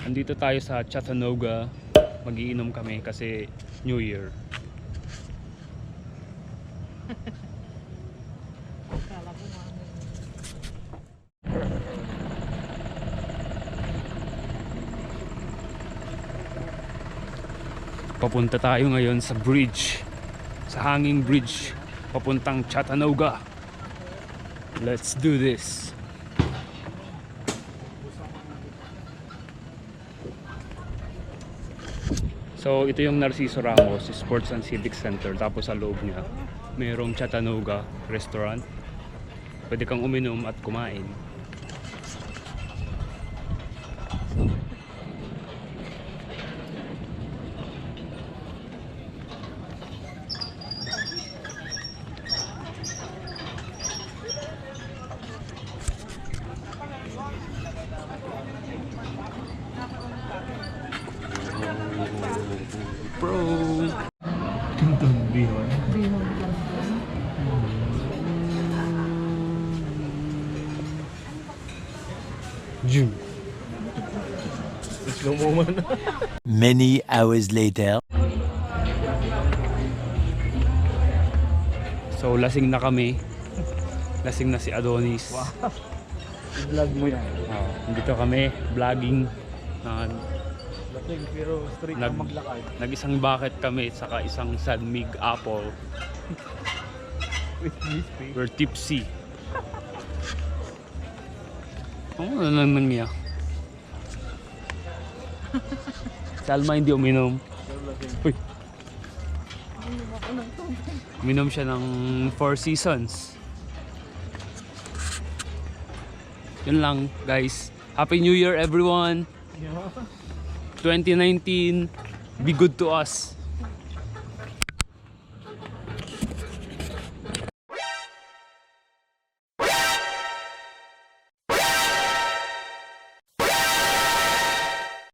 Nandito tayo sa Chattanooga. Magiinom kami kasi New Year. Papunta tayo ngayon sa bridge, sa hanging bridge papuntang Chattanooga. Let's do this. So ito yung Narciso Ramos Sports and Civic Center, tapos sa loob niya mayroong Chattanooga restaurant. Pwede kang uminom at kumain. Bro, Tinton Bihon. June. Slow moment. Many hours later. So lasing na kami. Lasing na si Adonis. Wow. I-vlog mo yan. Dito kami vlogging. Lasing pero straight na maglakad. Nag-isang bucket kami saka isang San Mig apple. With whiskey. We're tipsy. Ano na nangyaya? Salma hindi uminom. Uy. Uminom siya ng Four Seasons. Yun lang guys. Happy New Year everyone. 2019. Be good to us.